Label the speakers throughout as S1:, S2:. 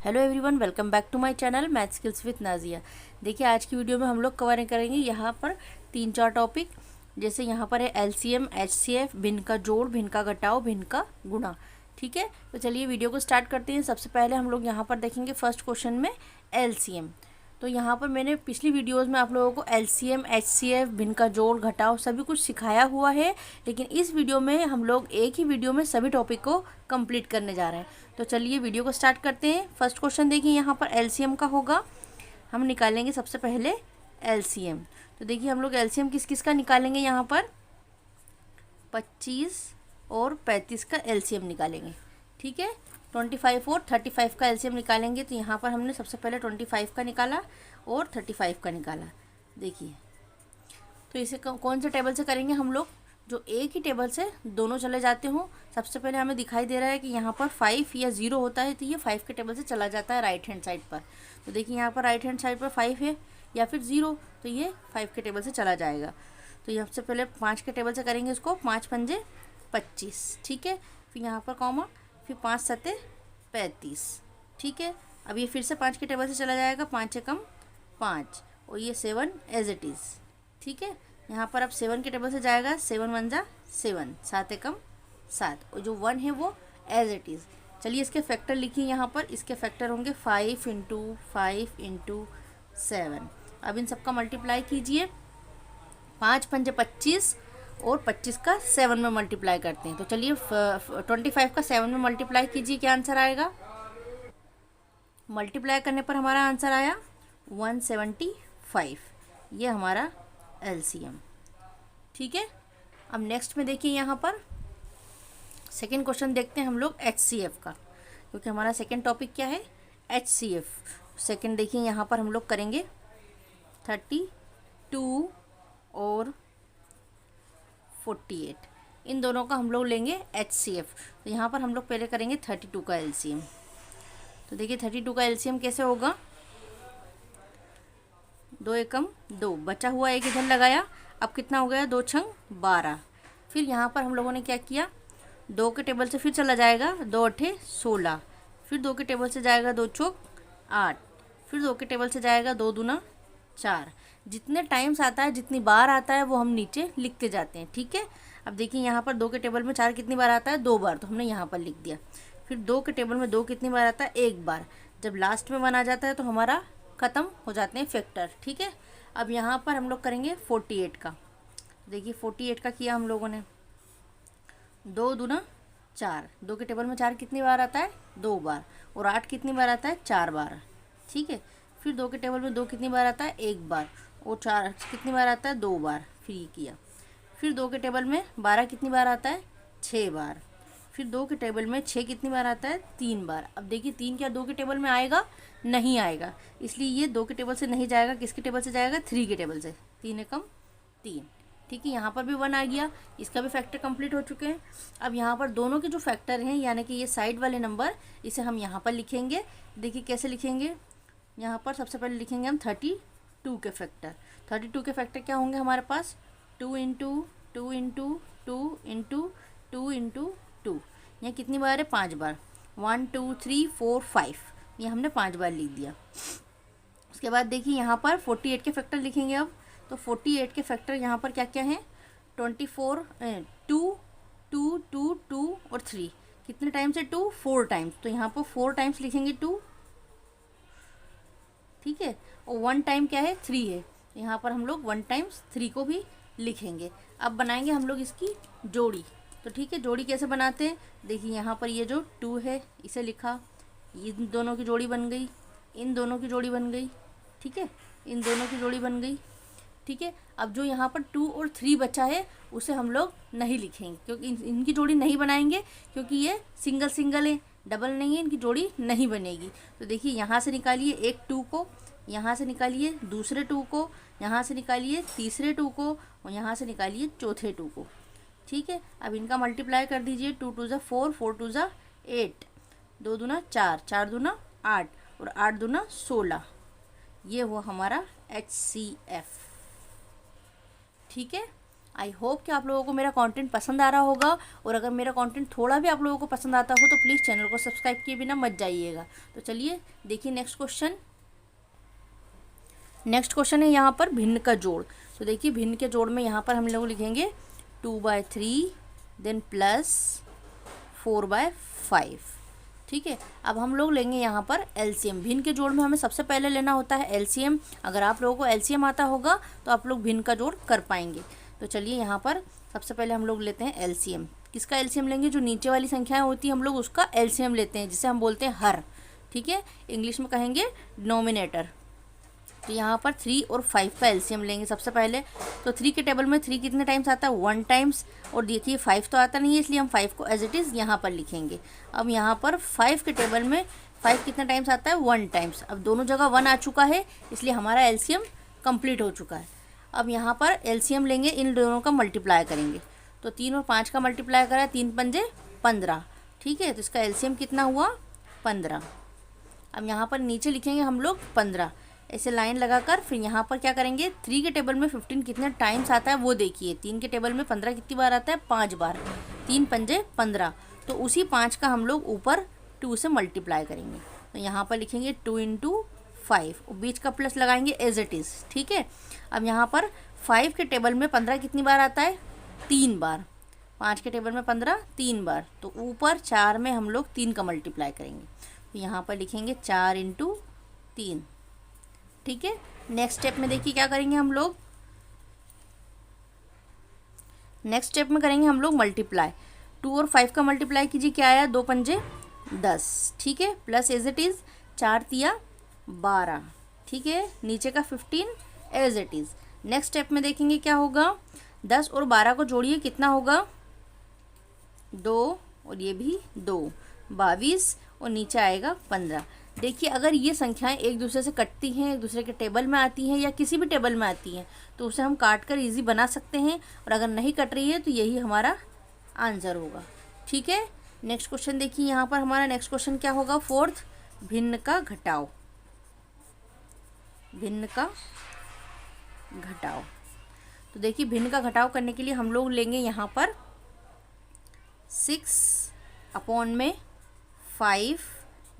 S1: Hello everyone, welcome back to my channel math skills with Nazia. देखिए आज की video में हम लोग कवर करेंगे यहाँ पर 3-4 टॉपिक। जैसे यहाँ पर है एलसीएम, एचसीएफ, भिन्न का जोड़, भिन्न का घटाव, भिन्न का गुणा। ठीक है, तो चलिए वीडियो को स्टार्ट करते हैं। सबसे पहले हम लोग यहाँ पर देखेंगे फर्स्ट क्वेश्चन में एलसीएम। तो यहाँ पर मैंने पिछली वीडियोस में आप लोगों को एलसीएम, एचसीएफ, भिन्न का जोड़, घटाव सभी कुछ सिखाया हुआ है, लेकिन इस वीडियो में हम लोग एक ही वीडियो में सभी टॉपिक को कंप्लीट करने जा रहे हैं। तो चलिए वीडियो को स्टार्ट करते हैं। फर्स्ट क्वेश्चन देखिए, यहाँ पर एलसीएम का होगा। हम निकालेंगे सबसे पहले एलसीएम। तो देखिए हम लोग एलसीएम किस किस का निकालेंगे, यहाँ पर 25 और 35 का एलसीएम निकालेंगे। ठीक है, 25 और 35 का एलसीएम निकालेंगे। तो यहाँ पर हमने सबसे पहले 25 का निकाला और 35 का निकाला। देखिए तो इसे कौन से टेबल से करेंगे हम लोग, जो एक ही टेबल से दोनों चले जाते हों। सबसे पहले हमें दिखाई दे रहा है कि यहाँ पर 5 या 0 होता है, तो ये 5 के टेबल से चला जाता है राइट हैंड साइड पर। तो देखिए यहाँ पर राइट हैंड साइड पर 5 है या फिर 0, तो ये 5 के टेबल से चला जाएगा। तो ये सबसे पहले 5 के टेबल से करेंगे इसको, 5 पंजे 25। ठीक है, फिर यहाँ पर कॉमा, फिर 5 सत्ते 35। ठीक है, अब ये फिर से 5 के टेबल से चला जाएगा, 5 से कम 5 और ये 7 एज इट इज़। ठीक है, यहाँ पर अब 7 के टेबल से जाएगा, 7 1 जा 7, 7 एकम 7 और जो 1 है वो एज इट इज़। चलिए इसके फैक्टर लिखिए, यहाँ पर इसके फैक्टर होंगे 5 इंटू 5 इंटू 7। अब इन सबका मल्टीप्लाई कीजिए, 5 पंजे 25 और 25 का 7 में मल्टीप्लाई करते हैं। तो चलिए 25 का 7 में मल्टीप्लाई कीजिए, क्या आंसर आएगा। मल्टीप्लाई करने पर हमारा आंसर आया 175। ये हमारा एलसीएम। ठीक है, अब नेक्स्ट में देखिए यहाँ पर सेकंड क्वेश्चन देखते हैं हम लोग एचसीएफ का, क्योंकि हमारा सेकंड टॉपिक क्या है, एचसीएफ। सेकंड देखिए यहाँ पर हम लोग करेंगे 32 और 48, इन दोनों का हम लोग लेंगे एचसीएफ। तो यहाँ पर हम लोग पहले करेंगे 32 का एलसीएम। तो देखिए 32 का एलसीएम कैसे होगा, 2 एकम 2, बचा हुआ एक इधर लगाया, अब कितना हो गया, 2 छंग 12। फिर यहाँ पर हम लोगों ने क्या किया, 2 के टेबल से फिर चला जाएगा, 2 अठे 16, फिर 2 के टेबल से जाएगा 2 चौक 8, फिर 2 के टेबल से जाएगा 2 दूना 4। जितने टाइम्स आता है, जितनी बार आता है, वो हम नीचे लिखते जाते हैं। ठीक है, अब देखिए यहाँ पर 2 के टेबल में 4 कितनी बार आता है, 2 बार, तो हमने यहाँ पर लिख दिया। फिर 2 के टेबल में 2 कितनी बार आता है, 1 बार। जब लास्ट में 1 आ जाता है तो हमारा ख़त्म हो जाते हैं फैक्टर। ठीक है, अब यहाँ पर हम लोग करेंगे 48 का। देखिए 48 का किया हम लोगों ने, 2 दूना 4, 2 के टेबल में 4 कितनी बार आता है, 2 बार, और 8 कितनी बार आता है, 4 बार। ठीक है, फिर 2 के टेबल में 2 कितनी बार आता है, 1 बार, और 4 कितनी बार आता है, 2 बार। फिर ये किया, फिर 2 के टेबल में 12 कितनी बार आता है, 6 बार। फिर 2 के टेबल में 6 कितनी बार आता है, 3 बार। अब देखिए 3 क्या 2 के टेबल में आएगा, नहीं आएगा, इसलिए ये 2 के टेबल से नहीं जाएगा, किसके टेबल से जाएगा, 3 के टेबल से, 3 एकम 3। ठीक है, यहाँ पर भी 1 आ गया, इसका भी फैक्टर कंप्लीट हो चुके हैं। अब यहाँ पर दोनों के जो फैक्टर हैं, यानी कि ये साइड वाले नंबर, इसे हम यहाँ पर लिखेंगे। देखिए कैसे लिखेंगे, यहाँ पर सबसे पहले लिखेंगे हम 32 के फैक्टर। 32 के फैक्टर क्या होंगे हमारे पास, 2 इंटू 2 इंटू 2 इंटू 2 इंटू 2। यहाँ कितनी बार है, 5 बार, 1 2 3 4 5, ये हमने 5 बार लिख दिया। उसके बाद देखिए यहाँ पर 48 के फैक्टर लिखेंगे। अब तो 48 के फैक्टर यहाँ पर क्या क्या हैं, 24 2 2 2 2 और 3, कितने टाइम्स है, 2 4 टाइम्स, तो यहाँ पर 4 टाइम्स लिखेंगे 2। ठीक है, और 1 टाइम क्या है, 3 है, यहाँ पर हम लोग 1 टाइम्स 3 को भी लिखेंगे। अब बनाएंगे हम लोग इसकी जोड़ी। तो ठीक है, जोड़ी कैसे बनाते हैं, देखिए यहाँ पर ये जो 2 है इसे लिखा, इन दोनों की जोड़ी बन गई, इन दोनों की जोड़ी बन गई। ठीक है, इन दोनों की जोड़ी बन गई। ठीक है, अब जो यहाँ पर 2 और 3 बचा है उसे हम लोग नहीं लिखेंगे, क्योंकि इनकी जोड़ी नहीं बनाएंगे, क्योंकि ये सिंगल सिंगल है, डबल नहीं है, इनकी जोड़ी नहीं बनेगी। तो देखिए यहाँ से निकालिए एक 2 को, यहाँ से निकालिए दूसरे 2 को, यहाँ से निकालिए तीसरे 2 को, और यहाँ से निकालिए चौथे 2 को। ठीक है, अब इनका मल्टीप्लाई कर दीजिए, 2 2 ज़ा 4, 4 2 ज़ा 8, 2 दूना 4, 4 दूना 8 और 8 दूना 16। ये हुआ हमारा HCF। ठीक है, आई होप कि आप लोगों को मेरा कंटेंट पसंद आ रहा होगा, और अगर मेरा कंटेंट थोड़ा भी आप लोगों को पसंद आता हो तो प्लीज़ चैनल को सब्सक्राइब किए बिना मत जाइएगा। तो चलिए देखिए नेक्स्ट क्वेश्चन। नेक्स्ट क्वेश्चन है यहाँ पर भिन्न का जोड़। तो देखिए भिन्न के जोड़ में यहाँ पर हम लोग लिखेंगे 2/3 देन प्लस 4/5। ठीक है, अब हम लोग लेंगे यहाँ पर एलसीएम। भिन्न के जोड़ में हमें सबसे पहले लेना होता है एलसीएम। अगर आप लोगों को एलसीएम आता होगा तो आप लोग भिन्न का जोड़ कर पाएंगे। तो चलिए यहाँ पर सबसे पहले हम लोग लेते हैं एलसीएम। किसका एलसीएम लेंगे? जो नीचे वाली संख्याएं होती हैं हम लोग उसका एलसीएम लेते हैं, जिसे हम बोलते हैं हर। ठीक है, इंग्लिश में कहेंगे डिनोमिनेटर। तो यहाँ पर 3 और 5 का एलसीएम लेंगे सबसे पहले। तो 3 के टेबल में 3 कितने टाइम्स आता है? 1 टाइम्स। और देखिए 5 तो आता नहीं है, इसलिए हम 5 को एज इट इज़ यहाँ पर लिखेंगे। अब यहाँ पर 5 के टेबल में 5 कितने टाइम्स आता है? 1 टाइम्स। अब दोनों जगह 1 आ चुका है, इसलिए हमारा एलसीएम कंप्लीट हो चुका है। अब यहाँ पर एलसीएम लेंगे, इन दोनों का मल्टीप्लाई करेंगे। तो 3 और 5 का मल्टीप्लाई करा, 3 पंजे 15। ठीक है, तो इसका एलसीएम कितना हुआ? 15। अब यहाँ पर नीचे लिखेंगे हम लोग 15, ऐसे लाइन लगाकर। फिर यहाँ पर क्या करेंगे? 3 के टेबल में 15 कितने टाइम्स आता है वो देखिए। 3 के टेबल में 15 कितनी बार आता है? 5 बार। 3 पंजे 15। तो उसी 5 का हम लोग ऊपर 2 से मल्टीप्लाई करेंगे। तो यहाँ पर लिखेंगे 2 × 5, और बीच का प्लस लगाएंगे एज इट इज़। ठीक है, अब यहाँ पर 5 के टेबल में 15 कितनी बार आता है? 3 बार। 5 के टेबल में 15 3 बार। तो ऊपर 4 में हम लोग 3 का मल्टीप्लाई करेंगे। तो यहाँ पर लिखेंगे 4 × 3। ठीक है, नेक्स्ट स्टेप में देखिए क्या करेंगे हम लोग। नेक्स्ट स्टेप में करेंगे हम लोग मल्टीप्लाई। 2 और 5 का मल्टीप्लाई कीजिए, क्या आया? 2 पंजे 10। ठीक है, प्लस एज इट इज़ 4 तिया 12। ठीक है, नीचे का 15 as it is. Next step में देखेंगे क्या होगा। 10 और 12 को जोड़िए, कितना होगा? 2 और ये भी 2, 22, और नीचे आएगा 15। देखिए अगर ये संख्याएं एक दूसरे से कटती हैं, एक दूसरे के टेबल में आती हैं या किसी भी टेबल में आती हैं, तो उसे हम काट कर ईजी बना सकते हैं। और अगर नहीं कट रही है तो यही हमारा आंसर होगा। ठीक है, नेक्स्ट क्वेश्चन देखिए। यहाँ पर हमारा नेक्स्ट क्वेश्चन क्या होगा? 4th, भिन्न का घटाओ। भिन्न का घटाओ। तो देखिए भिन्न का घटाव करने के लिए हम लोग लेंगे यहाँ पर 6/5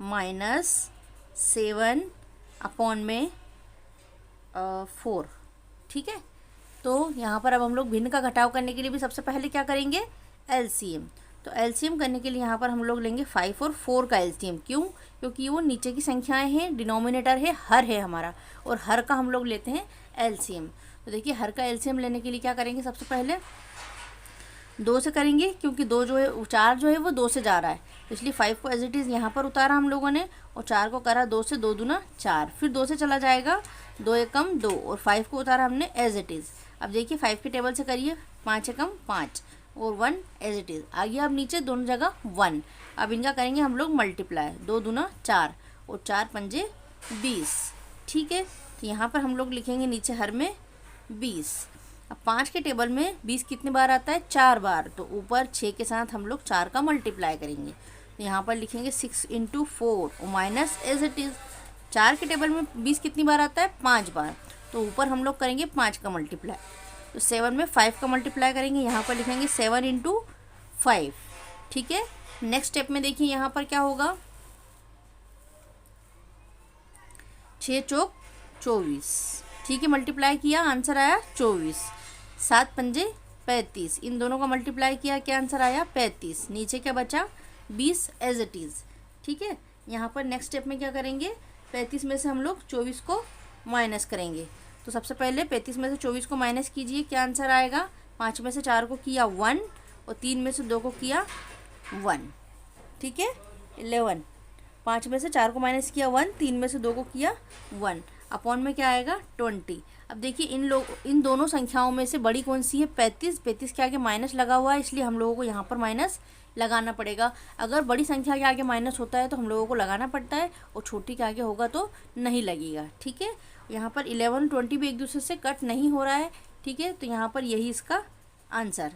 S1: माइनस 7/4। ठीक है, तो यहाँ पर अब हम लोग भिन्न का घटाव करने के लिए भी सबसे पहले क्या करेंगे? एलसीएम। तो एलसीएम करने के लिए यहाँ पर हम लोग लेंगे 5 और 4 का एलसीएम। क्यों? क्योंकि वो नीचे की संख्याएं हैं, डिनोमिनेटर है, हर है हमारा, और हर का हम लोग लेते हैं एलसीएम। तो देखिए हर का एलसीएम लेने के लिए क्या करेंगे? सबसे पहले 2 से करेंगे, क्योंकि 2 जो है 4 जो है वो 2 से जा रहा है, इसलिए 5 को एज इट इज़ यहाँ पर उतारा हम लोगों ने, और 4 को करा 2 से, 2 दूना 4। फिर 2 से चला जाएगा, 2 एकम 2, और 5 को उतारा हमने एज इट इज़। अब देखिए 5 के टेबल से करिए, 5 एकम 5 और 1 एज इट इज़ आ गया। अब नीचे दोनों जगह 1। अब इनका करेंगे हम लोग मल्टीप्लाई, 2 दूना 4 और 4 पंजे 20। ठीक है, तो यहाँ पर हम लोग लिखेंगे नीचे हर में 20। अब 5 के टेबल में 20 कितनी बार आता है? 4 बार। तो ऊपर 6 के साथ हम लोग 4 का मल्टीप्लाई करेंगे। तो यहाँ पर लिखेंगे 6 × 4 और माइनस एज इट इज़। 4 के टेबल में 20 कितनी बार आता है? 5 बार। तो ऊपर हम लोग करेंगे 5 का मल्टीप्लाई। तो 7 में 5 का मल्टीप्लाई करेंगे, यहाँ पर लिखेंगे 7 × 5। ठीक है, नेक्स्ट स्टेप में देखिए यहाँ पर क्या होगा। 6 चौक 24। ठीक है, मल्टीप्लाई किया, आंसर आया 24। 7 पंजे 35, इन दोनों का मल्टीप्लाई किया, क्या आंसर आया? 35। नीचे क्या बचा? 20 एज इट इज़। ठीक है, यहाँ पर नेक्स्ट स्टेप में क्या करेंगे? 35 में से हम लोग 24 को माइनस करेंगे। तो सबसे पहले 35 में से 24 को माइनस कीजिए, क्या आंसर आएगा? 5 में से 4 को किया 1, और 3 में से 2 को किया 1। ठीक है, 11। 5 में से 4 को माइनस किया 1, 3 में से 2 को किया 1, अपॉन में क्या आएगा? 20। अब देखिए इन दोनों संख्याओं में से बड़ी कौन सी है? 35। 35 के आगे माइनस लगा हुआ है, इसलिए हम लोगों को यहाँ पर माइनस लगाना पड़ेगा। अगर बड़ी संख्या के आगे माइनस होता है तो हम लोगों को लगाना पड़ता है, और छोटी के आगे होगा तो नहीं लगेगा। ठीक है, यहाँ पर 11 20 भी एक दूसरे से कट नहीं हो रहा है। ठीक है, तो यहाँ पर यही इसका आंसर।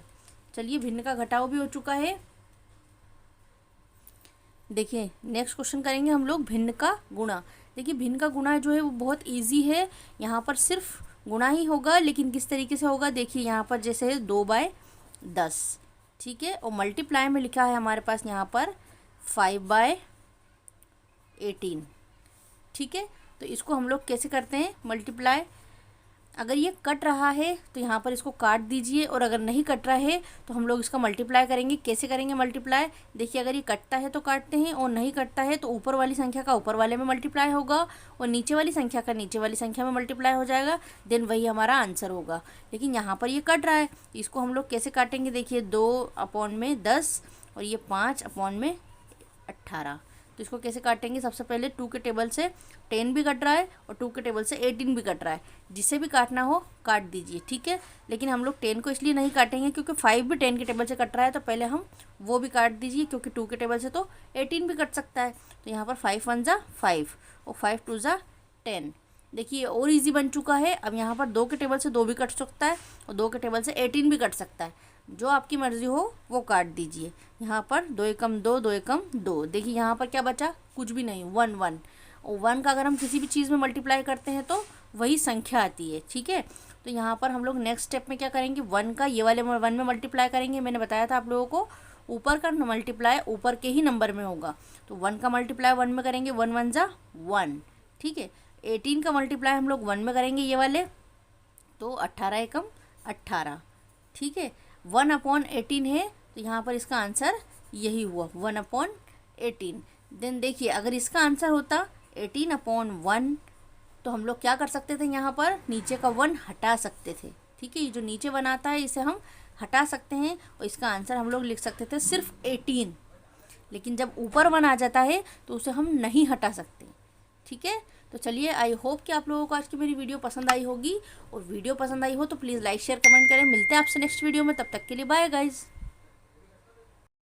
S1: चलिए भिन्न का घटाव भी हो चुका है। देखिए नेक्स्ट क्वेश्चन करेंगे हम लोग भिन्न का गुणा। देखिए भिन्न का गुणा जो है वो बहुत इजी है। यहाँ पर सिर्फ गुणा ही होगा, लेकिन किस तरीके से होगा देखिए यहाँ पर जैसे 2/10, ठीक है। और मल्टीप्लाई में लिखा है हमारे पास यहाँ पर 5/18, ठीक है। तो इसको हम लोग कैसे करते हैं मल्टीप्लाई, अगर ये कट रहा है तो यहाँ पर इसको काट दीजिए, और अगर नहीं कट रहा है तो हम लोग इसका मल्टीप्लाई करेंगे। कैसे करेंगे मल्टीप्लाई, देखिए अगर ये कटता है तो काटते हैं, और नहीं कटता है तो ऊपर वाली संख्या का ऊपर वाले में मल्टीप्लाई होगा, और नीचे वाली संख्या का नीचे वाली संख्या में मल्टीप्लाई हो जाएगा, देन वही हमारा आंसर होगा। लेकिन यहाँ पर ये कट रहा है, इसको हम लोग कैसे काटेंगे, देखिए 2/10 और ये 5/18। तो इसको कैसे काटेंगे, सबसे पहले 2 के टेबल से 10 भी कट रहा है और 2 के टेबल से 18 भी कट रहा है, जिसे भी काटना हो काट दीजिए, ठीक है। लेकिन हम लोग 10 को इसलिए नहीं काटेंगे क्योंकि 5 भी 10 के टेबल से कट रहा है, तो पहले हम वो भी काट दीजिए, क्योंकि 2 के टेबल से तो 18 भी कट सकता है। तो यहाँ पर 5 1 ज़ा 5 और 5 2 ज़ा 10, देखिए और इजी बन चुका है। अब यहाँ पर 2 के टेबल से 2 भी कट सकता है और 2 के टेबल से 18 भी कट सकता है, जो आपकी मर्ज़ी हो वो काट दीजिए। यहाँ पर 2 एकम 2, 2 एकम 2, देखिए यहाँ पर क्या बचा, कुछ भी नहीं, 1 1। और 1 का अगर हम किसी भी चीज़ में मल्टीप्लाई करते हैं तो वही संख्या आती है, ठीक है। तो यहाँ पर हम लोग नेक्स्ट स्टेप में क्या करेंगे, 1 का ये वाले 1 में मल्टीप्लाई करेंगे। मैंने बताया था आप लोगों को ऊपर का मल्टीप्लाई ऊपर के ही नंबर में होगा, तो 1 का मल्टीप्लाई 1 में करेंगे, 1 1 ज़ा 1, ठीक है। 18 का मल्टीप्लाई हम लोग 1 में करेंगे ये वाले, तो 18 एकम 18, ठीक है। 1/18 है, तो यहाँ पर इसका आंसर यही हुआ 1/18। देन देखिए अगर इसका आंसर होता 18/1, तो हम लोग क्या कर सकते थे, यहाँ पर नीचे का 1 हटा सकते थे, ठीक है। ये जो नीचे 1 आता है इसे हम हटा सकते हैं, और इसका आंसर हम लोग लिख सकते थे सिर्फ 18। लेकिन जब ऊपर 1 आ जाता है तो उसे हम नहीं हटा सकते, ठीक है। तो चलिए, आई होप कि आप लोगों को आज की मेरी वीडियो पसंद आई होगी, और वीडियो पसंद आई हो तो प्लीज़ लाइक शेयर कमेंट करें। मिलते हैं आपसे नेक्स्ट वीडियो में, तब तक के लिए बाय गाइज़।